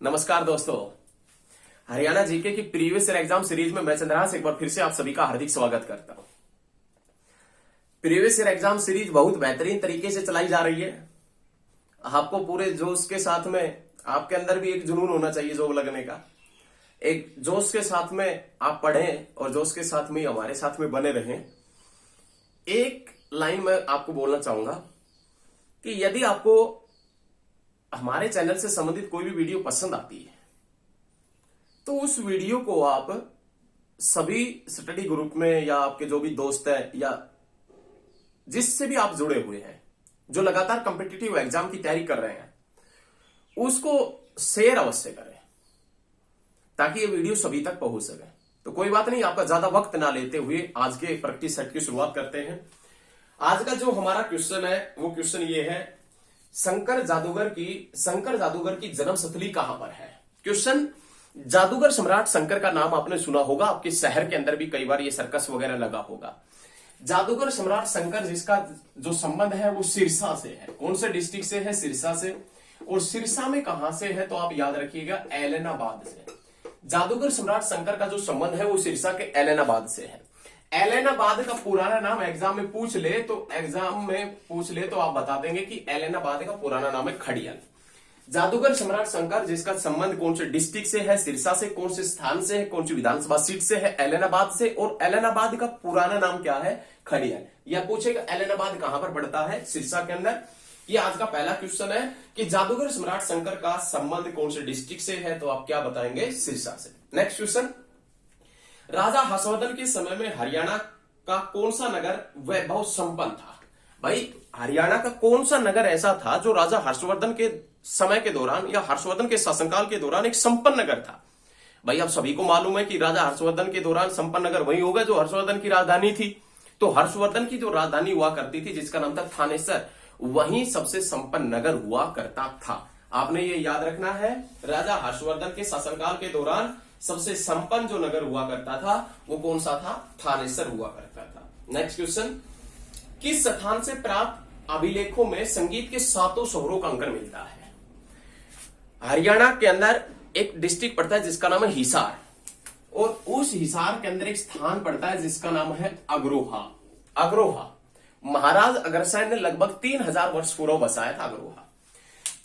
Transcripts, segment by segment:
नमस्कार दोस्तों, हरियाणा जीके की प्रीवियस ईयर एग्जाम सीरीज में मैं चंद्रहास एक बार फिर से आप सभी का हार्दिक स्वागत करता हूं। प्रीवियस ईयर एग्जाम सीरीज बहुत बेहतरीन तरीके से चलाई जा रही है। आपको पूरे जोश के साथ में, आपके अंदर भी एक जुनून होना चाहिए जॉब लगने का। एक जोश के साथ में आप पढ़ें और जोश के साथ में हमारे साथ में बने रहें। एक लाइन में आपको बोलना चाहूंगा कि यदि आपको हमारे चैनल से संबंधित कोई भी वीडियो पसंद आती है तो उस वीडियो को आप सभी स्टडी ग्रुप में या आपके जो भी दोस्त हैं या जिससे भी आप जुड़े हुए हैं जो लगातार कॉम्पिटिटिव एग्जाम की तैयारी कर रहे हैं, उसको शेयर अवश्य करें ताकि ये वीडियो सभी तक पहुंच सके। तो कोई बात नहीं, आपका ज्यादा वक्त ना लेते हुए आज के प्रैक्टिस सेट की शुरुआत करते हैं। आज का जो हमारा क्वेश्चन है वो क्वेश्चन ये है, शंकर जादूगर की जन्म स्थली कहां पर है। क्वेश्चन, जादूगर सम्राट शंकर का नाम आपने सुना होगा, आपके शहर के अंदर भी कई बार ये सर्कस वगैरह लगा होगा। जादूगर सम्राट शंकर जिसका जो संबंध है वो सिरसा से है। कौन से डिस्ट्रिक्ट से है? सिरसा से। और सिरसा में कहां से है तो आप याद रखिएगा, एलनाबाद से। जादूगर सम्राट शंकर का जो संबंध है वो सिरसा के एलनाबाद से है। एलनाबाद का पुराना नाम एग्जाम में पूछ ले तो आप बता देंगे कि एलनाबाद का पुराना नाम है खड़ियाल। जादूगर सम्राट शंकर जिसका संबंध कौन से डिस्ट्रिक्ट से है? सिरसा से। कौन से स्थान से है? कौन सी विधानसभा सीट से है? एलनाबाद से। और एलनाबाद का पुराना नाम क्या है? खड़ियाल। यह पूछेगा एलनाबाद कहां पर पड़ता है? सिरसा के अंदर। ये आज का पहला क्वेश्चन है कि जादूगर सम्राट शंकर का संबंध कौन से डिस्ट्रिक्ट से है तो आप क्या बताएंगे? सिरसा से। नेक्स्ट क्वेश्चन, राजा हर्षवर्धन के समय में हरियाणा का कौन सा नगर वैभव संपन्न था? भाई, हरियाणा का कौन सा नगर ऐसा था जो राजा हर्षवर्धन के समय के दौरान या हर्षवर्धन के शासनकाल के दौरान एक संपन्न नगर था? भाई, आप सभी को मालूम है कि राजा हर्षवर्धन के दौरान संपन्न नगर वही होगा जो हर्षवर्धन की राजधानी थी। तो हर्षवर्धन की जो राजधानी हुआ करती थी जिसका नाम था थानेसर, वही सबसे संपन्न नगर हुआ करता था। आपने ये याद रखना है, राजा हर्षवर्धन के शासनकाल के दौरान सबसे संपन्न जो नगर हुआ करता था वो कौन सा था? थानेसर हुआ करता था। नेक्स्ट क्वेश्चन, किस स्थान से प्राप्त अभिलेखों में संगीत के 7 स्वरों का अंकन मिलता है? हरियाणा के अंदर एक डिस्ट्रिक्ट पड़ता है जिसका नाम है हिसार, और उस हिसार के अंदर एक स्थान पड़ता है जिसका नाम है अग्रोहा। अग्रोहा महाराज अग्रसेन ने लगभग 3000 वर्ष पूर्व बसाया था अग्रोहा।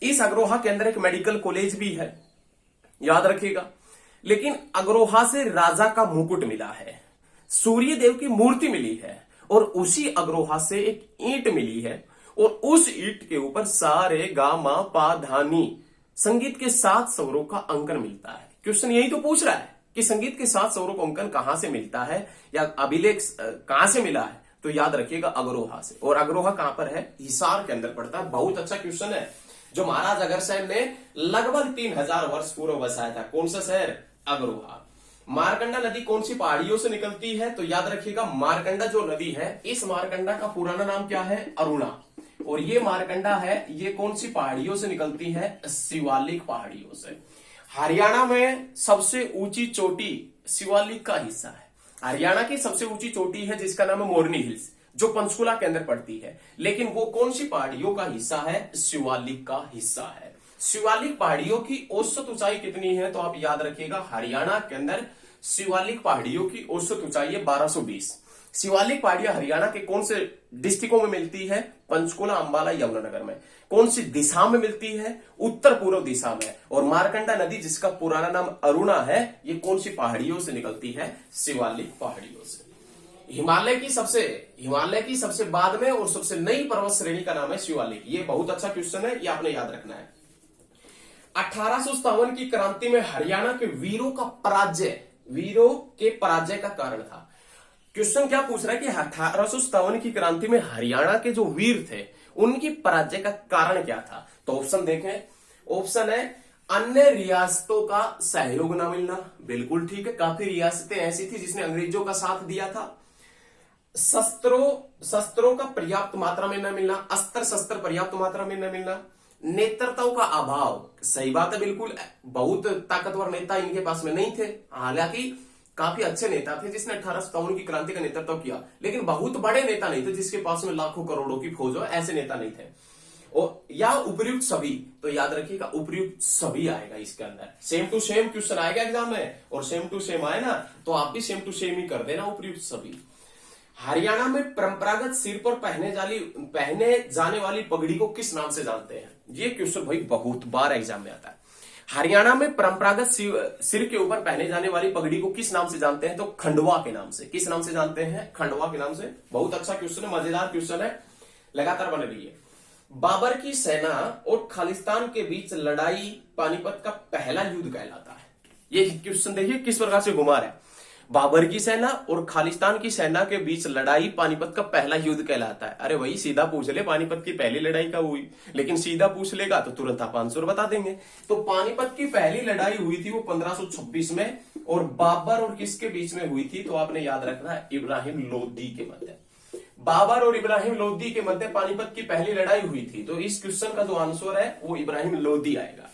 इस अग्रोहा के अंदर एक मेडिकल कॉलेज भी है, याद रखिएगा। लेकिन अग्रोहा से राजा का मुकुट मिला है, सूर्य देव की मूर्ति मिली है, और उसी अग्रोहा से एक ईंट मिली है, और उस ईंट के ऊपर सारे गा मा पा धा नी संगीत के 7 स्वरों का अंकन मिलता है। क्वेश्चन यही तो पूछ रहा है कि संगीत के 7 स्वरों का अंकन कहां से मिलता है या अभिलेख कहां से मिला है, तो याद रखिएगा अग्रोहा से। और अग्रोहा कहां पर है? हिसार के अंदर पड़ता है। बहुत अच्छा क्वेश्चन है जो महाराज अग्रसेन ने लगभग 3000 वर्ष पूर्व बसाया था। कौन सा शहर? अग्रोहा। मारकंडा नदी कौन सी पहाड़ियों से निकलती है तो याद रखिएगा, मारकंडा जो नदी है, इस मारकंडा का पुराना नाम क्या है? अरुणा। और ये मारकंडा है, ये कौन सी पहाड़ियों से निकलती है? शिवालिक पहाड़ियों से। हरियाणा में सबसे ऊंची चोटी शिवालिक का हिस्सा है। हरियाणा की सबसे ऊंची चोटी है जिसका नाम है मोरनी हिल्स, जो पंचकुला के अंदर पड़ती है। लेकिन वो कौन सी पहाड़ियों का हिस्सा है? शिवालिक का हिस्सा है। शिवालिक पहाड़ियों की औसत ऊंचाई कितनी है तो आप याद रखिएगा, हरियाणा के अंदर शिवालिक पहाड़ियों की औसत ऊंचाई है 1220। शिवालिक पहाड़ियां हरियाणा के कौन से डिस्ट्रिक्टों में मिलती है? पंचकुला, अंबाला, यमुनानगर में। कौन सी दिशा में मिलती है? उत्तर पूर्व दिशा में। और मारकंडा नदी जिसका पुराना नाम अरुणा है, ये कौन सी पहाड़ियों से निकलती है? शिवालिक पहाड़ियों से। हिमालय की सबसे बाद में और सबसे नई पर्वत श्रेणी का नाम है शिवालिक। ये बहुत अच्छा क्वेश्चन है, ये आपने याद रखना है। 1857 की क्रांति में हरियाणा के वीरों के पराजय का कारण था। क्वेश्चन क्या पूछ रहा है कि 1857 की क्रांति में हरियाणा के जो वीर थे उनकी पराजय का कारण क्या था? तो ऑप्शन देखें। ऑप्शन है, अन्य रियासतों का सहयोग न मिलना। बिल्कुल ठीक है, काफी रियासतें ऐसी थी जिसने अंग्रेजों का साथ दिया था। शस्त्रों का पर्याप्त मात्रा में न मिलना, अस्त्र शस्त्र पर्याप्त मात्रा में न मिलना। नेतृत्व का अभाव, सही बात है, बिल्कुल बहुत ताकतवर नेता इनके पास में नहीं थे। हालांकि काफी अच्छे नेता थे जिसने 1857 की क्रांति का नेतृत्व किया, लेकिन बहुत बड़े नेता नहीं थे जिसके पास में लाखों करोड़ों की फौज हो, ऐसे नेता नहीं थे। और या उपर्युक्त सभी, तो याद रखिएगा उपर्युक्त सभी आएगा इसके अंदर। सेम टू सेम क्वेश्चन आएगा एग्जाम में, और सेम टू सेम आए ना तो आप भी सेम टू सेम ही कर देना, उपर्युक्त सभी। हरियाणा में परंपरागत सिर पर पहने जाने वाली पगड़ी को किस नाम से जानते हैं? ये क्वेश्चन भाई बहुत बार एग्जाम में आता है। हरियाणा में परंपरागत सिर के ऊपर पहने जाने वाली पगड़ी को किस नाम से जानते हैं? तो खंडवा के नाम से। किस नाम से जानते हैं? खंडवा के नाम से। बहुत अच्छा क्वेश्चन है, मजेदार क्वेश्चन है, लगातार बने रहिए। बाबर की सेना और खालिस्तान के बीच लड़ाई पानीपत का पहला युद्ध कहलाता है। ये क्वेश्चन देखिए किस प्रकार से घुमा रहा है। बाबर की सेना और खालिस्तान की सेना के बीच लड़ाई पानीपत का पहला युद्ध कहलाता है। अरे वही सीधा पूछ ले पानीपत की पहली लड़ाई कब हुई, लेकिन सीधा पूछ लेगा तो तुरंत आप आंसर बता देंगे। तो पानीपत की पहली लड़ाई हुई थी वो 1526 में, और बाबर और किसके बीच में हुई थी? तो आपने याद रखना है इब्राहिम लोदी के मध्य। बाबर और इब्राहिम लोदी के मध्य पानीपत की पहली लड़ाई हुई थी। तो इस क्वेश्चन का जो आंसर है वो इब्राहिम लोदी आएगा।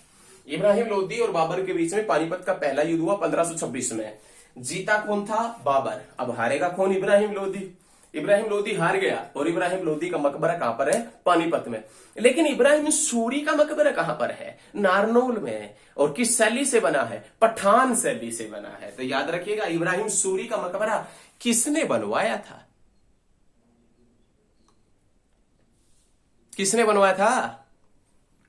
इब्राहिम लोदी और बाबर के बीच में पानीपत का पहला युद्ध हुआ 1526 में। जीता कौन था? बाबर। अब हारेगा कौन? इब्राहिम लोदी। इब्राहिम लोदी हार गया, और इब्राहिम लोदी का मकबरा कहां पर है? पानीपत में। लेकिन इब्राहिम सूरी का मकबरा कहां पर है? नारनौल में। और किस शैली से बना है? पठान शैली से बना है। तो याद रखिएगा इब्राहिम सूरी का मकबरा किसने बनवाया था? किसने बनवाया था?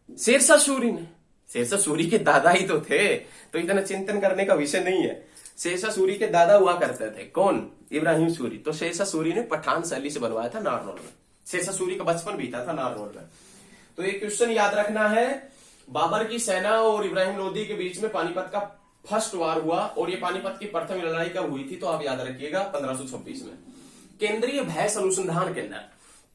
शेरशाह सूरी ने। शेरशाह सूरी के दादा ही तो थे, तो इतना चिंतन करने का विषय नहीं है। शेरशाह सूरी के दादा हुआ करते थे। कौन? इब्राहिम सूरी। तो शेरशाह सूरी ने पठान शैली से बनवाया था नारनौल में। शेरशाह सूरी का बचपन बीता था नारनौल में। तो ये क्वेश्चन याद रखना है। बाबर की सेना और इब्राहिम लोदी के बीच में पानीपत का फर्स्ट वार हुआ, और ये पानीपत की प्रथम लड़ाई कब हुई थी? तो आप याद रखिएगा 1526 में। केंद्रीय भैंस अनुसंधान केंद्र,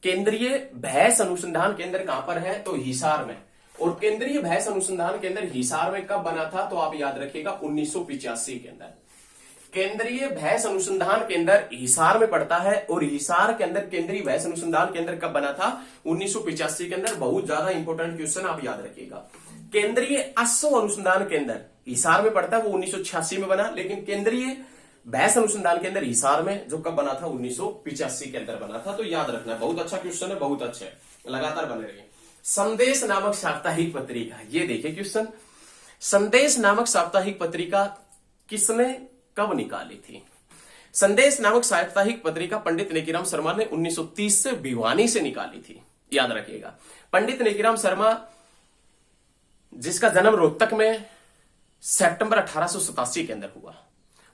केंद्रीय भैंस अनुसंधान केंद्र कहां पर है? तो हिसार में। और केंद्रीय भैंस अनुसंधान केंद्र हिसार में कब बना था? तो आप याद रखिएगा 1985 के अंदर। केंद्रीय भैंस अनुसंधान केंद्र हिसार में पड़ता है, और हिसार के अंदर केंद्रीय भैंस अनुसंधान केंद्र कब बना था? 1985 के अंदर। बहुत ज्यादा इंपॉर्टेंट क्वेश्चन आप याद रखिएगा। केंद्रीय अश्व अनुसंधान केंद्र हिसार में पड़ता है, वो 1986 में बना, लेकिन केंद्रीय भैंस अनुसंधान केंद्र हिसार में जो कब बना था? 1985 के अंदर बना था। तो याद रखना, बहुत अच्छा क्वेश्चन है, बहुत अच्छे, लगातार बने रहिए। संदेश नामक साप्ताहिक पत्रिका, ये देखिए क्वेश्चन। संदेश नामक साप्ताहिक पत्रिका किसने कब निकाली थी? संदेश नामक साप्ताहिक पत्रिका पंडित नेकीराम शर्मा ने 1930 से भिवानी से निकाली थी। याद रखिएगा पंडित नेकीराम शर्मा, जिसका जन्म रोहतक में सितंबर 1887 के अंदर हुआ।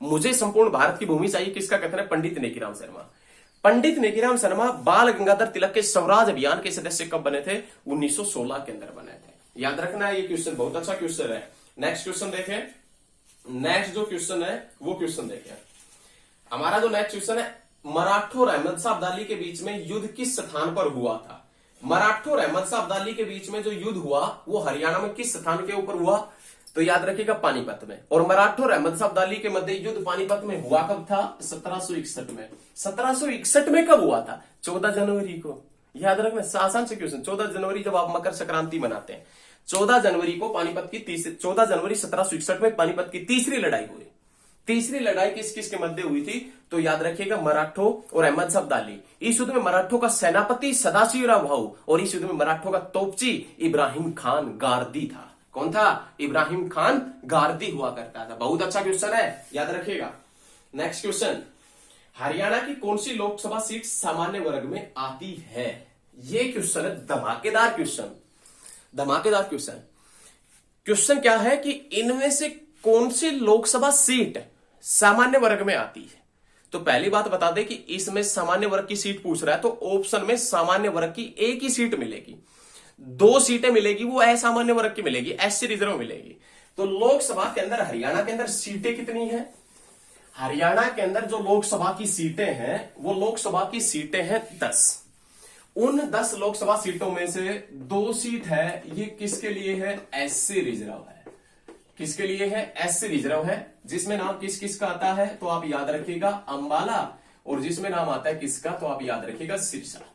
मुझे संपूर्ण भारत की भूमि चाहिए, किसका कथन है? पंडित नेकीराम शर्मा। पंडित नेकीराम शर्मा बाल गंगाधर तिलक के स्वराज अभियान के सदस्य कब बने थे? 1916 के अंदर बने थे। याद रखना है, ये क्वेश्चन बहुत अच्छा क्वेश्चन है। नेक्स्ट क्वेश्चन देखें। नेक्स्ट जो क्वेश्चन है वो क्वेश्चन देखें। हमारा जो नेक्स्ट क्वेश्चन है, मराठों और अहमद शाह अब्दाली के बीच में युद्ध किस स्थान पर हुआ था? मराठों और अहमद शाह अब्दाली के बीच में जो युद्ध हुआ वो हरियाणा में किस स्थान के ऊपर हुआ? तो याद रखिएगा पानीपत में। और मराठों और अहमद शाह अब्दाली के मध्य युद्ध पानीपत में हुआ कब था? 1761 में। 1761 में कब हुआ था? 14 जनवरी को। याद रखना, आसान से क्वेश्चन। 14 जनवरी जब आप मकर संक्रांति मनाते हैं, 14 जनवरी को पानीपत की 14 जनवरी 1761 में पानीपत की तीसरी लड़ाई हुई। तीसरी लड़ाई किस किस के मध्य हुई थी? तो याद रखिएगा मराठों और अहमद शाह अब्दाली। इस युद्ध में मराठों का सेनापति सदाशिवराव भाऊ, और इस युद्ध में मराठों का तोपची इब्राहिम खान गारदी था। कौन था? इब्राहिम खान गारदी हुआ करता था। बहुत अच्छा क्वेश्चन है, याद रखिएगा। नेक्स्ट क्वेश्चन, हरियाणा की कौन सी लोकसभा सीट सामान्य वर्ग में आती है? ये क्वेश्चन है धमाकेदार क्वेश्चन, धमाकेदार क्वेश्चन। क्वेश्चन क्या है कि इनमें से कौन सी लोकसभा सीट सामान्य वर्ग में आती है? तो पहली बात बता दें कि इसमें सामान्य वर्ग की सीट पूछ रहा है, तो ऑप्शन में सामान्य वर्ग की एक ही सीट मिलेगी। 2 सीटें मिलेगी वो असामान्य वर्ग की मिलेगी, एससी रिजर्व मिलेगी। तो लोकसभा के अंदर हरियाणा के अंदर सीटें कितनी हैं? हरियाणा के अंदर जो लोकसभा की सीटें हैं वो लोकसभा की सीटें हैं 10। उन 10 लोकसभा सीटों में से 2 सीट है, ये किसके लिए है? एससी रिजर्व है। किसके लिए है? एससी रिजर्व है। जिसमें नाम किस किस का आता है? तो आप याद रखिएगा अंबाला, और जिसमें नाम आता है किसका? तो आप याद रखिएगा सिरसा।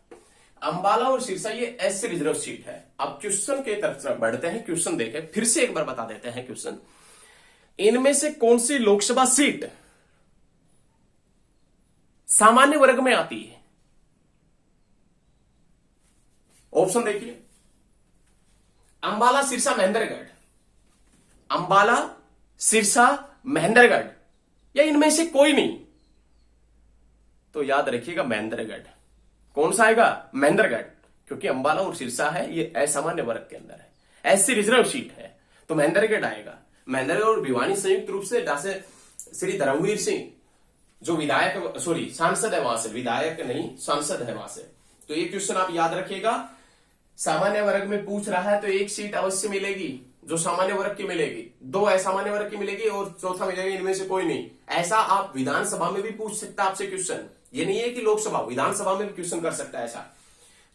अंबाला और सिरसा ये एससी रिजर्व सीट है। अब क्वेश्चन के तरफ बढ़ते हैं। क्वेश्चन देखें, फिर से एक बार बता देते हैं क्वेश्चन। इनमें से कौन सी लोकसभा सीट सामान्य वर्ग में आती है? ऑप्शन देखिए, अंबाला सिरसा महेंद्रगढ़, अंबाला सिरसा महेंद्रगढ़ या इनमें से कोई नहीं, तो याद रखिएगा महेंद्रगढ़। कौन सा आएगा? महेंद्रगढ़, क्योंकि अंबाला और सिरसा है ये असामान्य वर्ग के अंदर है, एससी रिजर्व सीट है, तो महेंद्रगढ़ आएगा। महेंद्रगढ़ और भिवानी संयुक्त रूप से जैसे श्री धर्मवीर सिंह जो विधायक सांसद है वहां से, विधायक नहीं सांसद है वहां से। तो ये क्वेश्चन आप याद रखिएगा। सामान्य वर्ग में पूछ रहा है तो एक सीट अवश्य मिलेगी जो सामान्य वर्ग की मिलेगी, दो असामान्य वर्ग की मिलेगी और चौथा मिलेगा इनमें से कोई नहीं। ऐसा आप विधानसभा में भी पूछ सकता है आपसे क्वेश्चन, ये नहीं है कि लोकसभा, विधानसभा में भी क्वेश्चन कर सकता है ऐसा।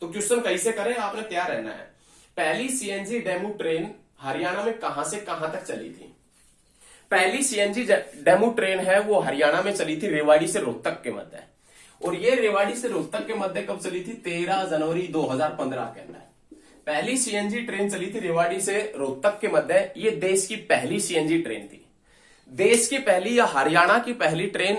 तो क्वेश्चन कैसे करें, आपने तैयार रहना है। पहली सीएनजी डेमू ट्रेन हरियाणा में कहां से कहां तक चली थी? पहली सीएनजी डेमू ट्रेन है वो हरियाणा में चली थी रेवाड़ी से रोहतक के मध्य, और ये रेवाड़ी से रोहतक के मध्य कब चली थी? 13 जनवरी 2015 के अंदर पहली सीएनजी ट्रेन चली थी रेवाड़ी से रोहतक के मध्य। ये देश की पहली सीएनजी ट्रेन थी, देश की पहली या हरियाणा की पहली ट्रेन,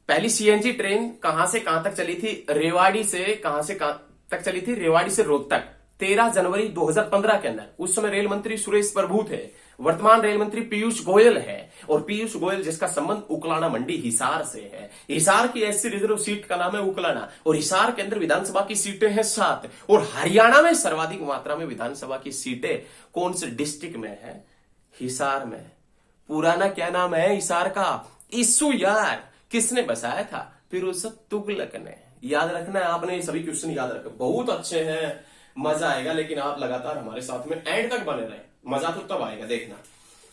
पहली सीएनजी ट्रेन कहां से कहां तक चली थी? रेवाड़ी से कहां से कहां तक चली थी? रेवाड़ी से रोहतक 13 जनवरी 2015 के अंदर। उस समय रेल मंत्री सुरेश प्रभु थे, वर्तमान रेल मंत्री पीयूष गोयल है, और पीयूष गोयल जिसका संबंध उकलाना मंडी हिसार से है। हिसार की एससी रिजर्व सीट का नाम है उकलाना, और हिसार के अंदर विधानसभा की सीटें हैं 7, और हरियाणा में सर्वाधिक मात्रा में विधानसभा की सीटें कौन से डिस्ट्रिक्ट में है? हिसार में। पुराना क्या नाम है हिसार का? इस्सू यार। किसने बसाया था? फिरोज तुगलक ने। याद रखना है आपने, सभी क्वेश्चन याद रखो, बहुत अच्छे हैं, मजा आएगा। लेकिन आप लगातार हमारे साथ में एंड तक बने रहे, मजा तो तब आएगा, देखना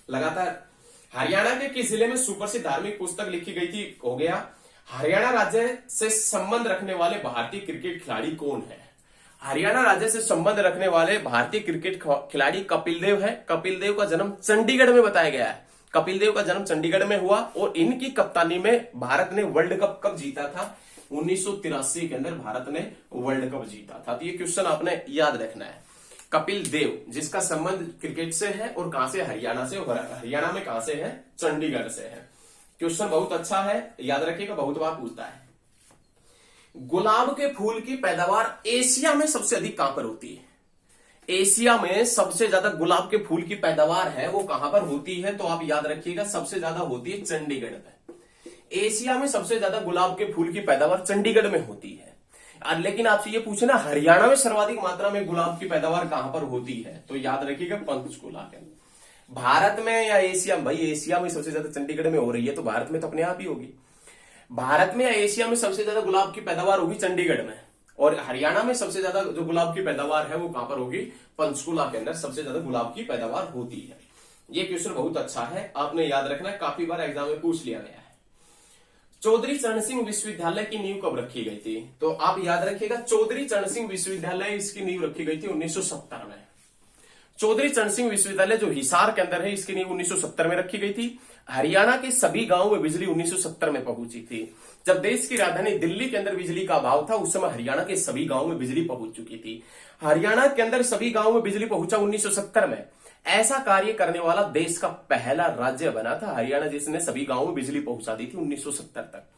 लगातार। हरियाणा के किस जिले में सुप्रसिद्ध धार्मिक पुस्तक लिखी गई थी? हो गया। हरियाणा राज्य से संबंध रखने वाले भारतीय क्रिकेट खिलाड़ी कौन है? हरियाणा राज्य से संबंध रखने वाले भारतीय क्रिकेट खिलाड़ी कपिल देव है। कपिल देव का जन्म चंडीगढ़ में बताया गया है, कपिल देव का जन्म चंडीगढ़ में हुआ, और इनकी कप्तानी में भारत ने वर्ल्ड कप कब जीता था? 1983 के अंदर भारत ने वर्ल्ड कप जीता था। तो ये क्वेश्चन आपने याद रखना है। कपिल देव जिसका संबंध क्रिकेट से है, और कहां से? हरियाणा से। हरियाणा में कहां से है? चंडीगढ़ से है। क्वेश्चन बहुत अच्छा है, याद रखिएगा, बहुत बार पूछता है। गुलाब के फूल की पैदावार एशिया में सबसे अधिक कहां पर होती है? एशिया में सबसे ज्यादा गुलाब के फूल की पैदावार है वो कहां पर होती है? तो आप याद रखिएगा, सबसे ज्यादा होती है चंडीगढ़ में। एशिया में सबसे ज्यादा गुलाब के फूल की पैदावार चंडीगढ़ में होती है। लेकिन आपसे ये पूछना, हरियाणा में सर्वाधिक मात्रा में गुलाब की पैदावार कहां पर होती है? तो याद रखिएगा पंचकुला के अंदर। भारत में या एशिया में? भाई एशिया में सबसे ज्यादा चंडीगढ़ में हो रही है, तो भारत में तो अपने आप ही होगी। भारत में या एशिया में सबसे ज्यादा गुलाब की पैदावार होगी चंडीगढ़ में, और हरियाणा में सबसे ज्यादा जो गुलाब की पैदावार है वो कहां पर होगी? पंचकुला के अंदर सबसे ज्यादा गुलाब की पैदावार होती है। ये क्वेश्चन बहुत अच्छा है, आपने याद रखना, काफी बार एग्जाम में पूछ लिया गया है। चौधरी चरण सिंह विश्वविद्यालय की नींव कब रखी गई थी? तो आप याद रखिएगा, चौधरी चरण सिंह विश्वविद्यालय इसकी नींव रखी गई थी 1970 में। चौधरी चरण सिंह विश्वविद्यालय जो हिसार के अंदर है, इसकी नींव 1970 में रखी गई थी। हरियाणा के सभी गांवों में बिजली 1970 में पहुंची थी। जब देश की राजधानी दिल्ली के अंदर बिजली का अभाव था, उस समय हरियाणा के सभी गांवों में बिजली पहुंच चुकी थी। हरियाणा के अंदर सभी गांवों में बिजली पहुंचा 1970 में। ऐसा कार्य करने वाला देश का पहला राज्य बना था हरियाणा, जिसने सभी गांवों में बिजली पहुंचा दी थी 1970 तक।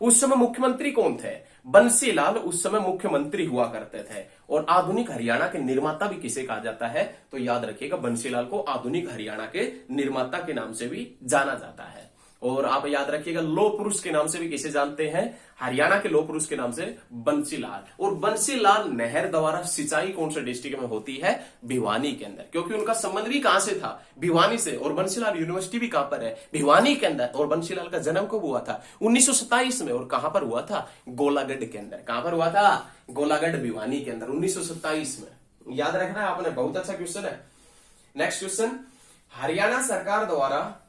उस समय मुख्यमंत्री कौन थे? बंसीलाल उस समय मुख्यमंत्री हुआ करते थे। और आधुनिक हरियाणा के निर्माता भी किसे कहा जाता है? तो याद रखिएगा, बंसीलाल को आधुनिक हरियाणा के निर्माता के नाम से भी जाना जाता है। और आप याद रखिएगा, लौह पुरुष के नाम से भी किसे जानते हैं? हरियाणा के लौह पुरुष के नाम से बंसीलाल। और बंसीलाल नहर द्वारा सिंचाई कौन से डिस्ट्रिक्ट में होती है? भिवानी के अंदर, क्योंकि उनका संबंध भी कहां से था? भिवानी से। और बंसीलाल यूनिवर्सिटी भी कहां पर है? भिवानी के अंदर। और बंसीलाल का जन्म कब हुआ था? 1927 में। और कहां पर हुआ था? गोलागढ़ के अंदर। कहां पर हुआ था? गोलागढ़ भिवानी के अंदर 1927 में। याद रखना है आपने, बहुत अच्छा क्वेश्चन है। नेक्स्ट क्वेश्चन, हरियाणा सरकार द्वारा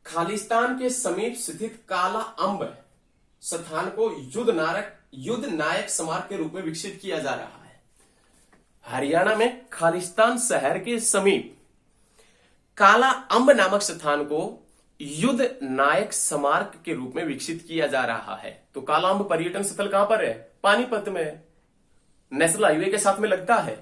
खालिस्तान के समीप स्थित काला अंब स्थान को युद्ध नायक स्मारक के रूप में विकसित किया जा रहा है। हरियाणा में खालिस्तान शहर के समीप काला अंब नामक स्थान को युद्ध नायक स्मारक के रूप में विकसित किया जा रहा है। तो काला अंब पर्यटन स्थल कहां पर है? पानीपत में, नेशनल हाईवे के साथ में लगता है,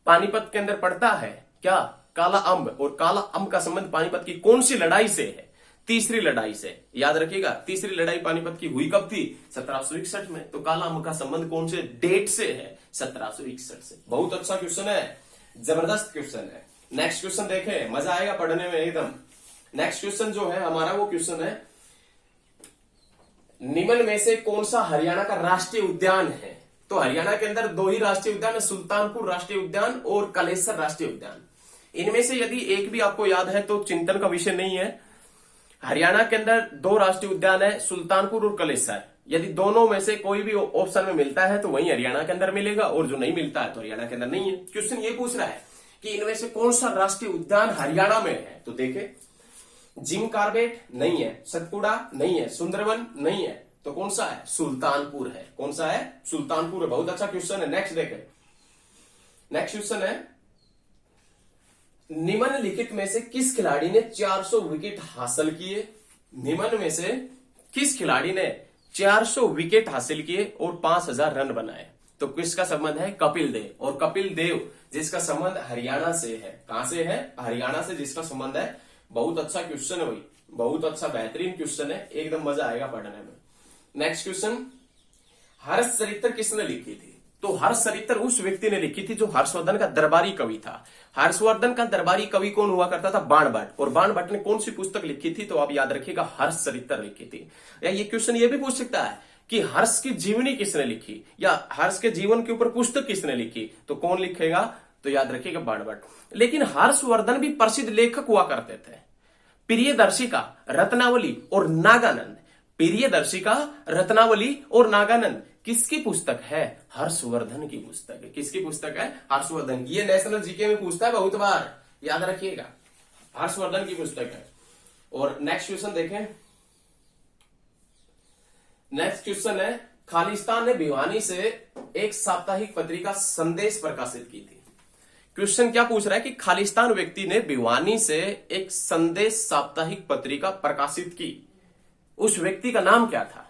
पानीपत के अंदर पड़ता है क्या? काला अंब। और काला अंब का संबंध पानीपत की कौन सी लड़ाई से है? तीसरी लड़ाई से। याद रखिएगा, तीसरी लड़ाई पानीपत की हुई कब थी? 1761 में। तो काला अम्ब का संबंध कौन से डेट से है? 1761 से। बहुत अच्छा क्वेश्चन है, जबरदस्त क्वेश्चन है। नेक्स्ट क्वेश्चन देखें, मजा आएगा पढ़ने में एकदम। नेक्स्ट क्वेश्चन जो है हमारा वो क्वेश्चन है, निम्न में से कौन सा हरियाणा का राष्ट्रीय उद्यान है? तो हरियाणा के अंदर दो ही राष्ट्रीय उद्यान है, सुल्तानपुर राष्ट्रीय उद्यान और कलेसर राष्ट्रीय उद्यान। इनमें से यदि एक भी आपको याद है तो चिंतन का विषय नहीं है। हरियाणा के अंदर दो राष्ट्रीय उद्यान है, सुल्तानपुर और कलेसर। यदि दोनों में से कोई भी ऑप्शन में मिलता है तो वही हरियाणा के अंदर मिलेगा, और जो नहीं मिलता है तो हरियाणा के अंदर नहीं है। क्वेश्चन ये पूछ रहा है कि इनमें से कौन सा राष्ट्रीय उद्यान हरियाणा में है? तो देखे, जिम कार्बेट नहीं है, सतपुड़ा नहीं है, सुंदरवन नहीं है, तो कौन सा है? सुल्तानपुर है। कौन सा है? सुल्तानपुर है। बहुत अच्छा क्वेश्चन है। नेक्स्ट देखें, नेक्स्ट क्वेश्चन है, निम्नलिखित में से किस खिलाड़ी ने 400 विकेट हासिल किए? निम्न में से किस खिलाड़ी ने 400 विकेट हासिल किए और 5000 रन बनाए? तो किसका संबंध है? कपिल देव। और कपिल देव जिसका संबंध हरियाणा से है। कहां से है? हरियाणा से जिसका संबंध है। बहुत अच्छा क्वेश्चन है भाई, बहुत अच्छा बेहतरीन क्वेश्चन है, एकदम मजा आएगा पढ़ने में। नेक्स्ट क्वेश्चन, हर्षचरित्र किसने लिखी थी? तो हर्षचरित्र उस व्यक्ति ने लिखी थी जो हर्षवर्धन का दरबारी कवि था। हर्षवर्धन का दरबारी कवि कौन हुआ करता था? बाणभट्ट। और बाणभट्ट ने कौन सी पुस्तक लिखी थी? तो आप याद रखिएगा, हर्षचरित्र लिखी थी। या ये क्वेश्चन ये भी पूछ सकता है कि हर्ष की जीवनी किसने लिखी, या हर्ष के जीवन के ऊपर पुस्तक किसने लिखी? तो कौन लिखेगा? तो याद रखिएगा, बाणभट्ट। लेकिन हर्षवर्धन भी प्रसिद्ध लेखक हुआ करते थे। प्रियदर्शिका, रत्नावली और नागानंद। प्रियदर्शिका, रत्नावली और नागानंद किसकी पुस्तक है? हर्षवर्धन की पुस्तक है। किसकी पुस्तक है? हर्षवर्धन की। ये नेशनल जीके में पूछता है बहुत बार, याद रखिएगा, हर्षवर्धन की पुस्तक है। और नेक्स्ट क्वेश्चन देखें, नेक्स्ट क्वेश्चन है, खालिस्तान ने भिवानी से एक साप्ताहिक पत्रिका संदेश प्रकाशित की थी। क्वेश्चन क्या पूछ रहा है कि खालिस्तान व्यक्ति ने भिवानी से एक संदेश साप्ताहिक पत्रिका प्रकाशित की, उस व्यक्ति का नाम क्या था?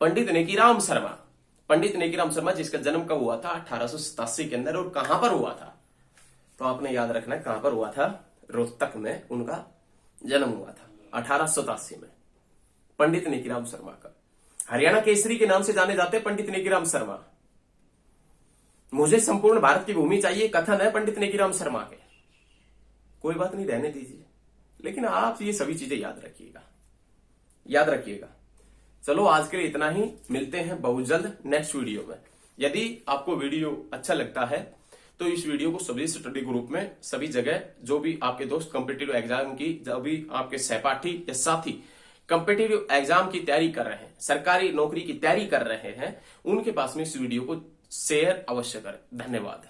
पंडित नेकीराम शर्मा। पंडित नेकीराम शर्मा जिसका जन्म कब हुआ था? 1887 के अंदर। और कहां पर हुआ था? तो आपने याद रखना है कहां पर हुआ था? रोहतक में उनका जन्म हुआ था 1887 में, पंडित नेकीराम शर्मा का। हरियाणा केसरी के नाम से जाने जाते हैं पंडित नेकीराम शर्मा। मुझे संपूर्ण भारत की भूमि चाहिए कथन है पंडित नेकीराम शर्मा के। कोई बात नहीं, रहने दीजिए, लेकिन आप ये सभी चीजें याद रखिएगा, याद रखिएगा। चलो आज के लिए इतना ही, मिलते हैं बहुत जल्द नेक्स्ट वीडियो में। यदि आपको वीडियो अच्छा लगता है तो इस वीडियो को सभी स्टडी ग्रुप में, सभी जगह, जो भी आपके दोस्त कॉम्पिटिटिव एग्जाम की, जो भी आपके सहपाठी या साथी कॉम्पिटिटिव एग्जाम की तैयारी कर रहे हैं, सरकारी नौकरी की तैयारी कर रहे हैं, उनके पास में इस वीडियो को शेयर अवश्य करें। धन्यवाद।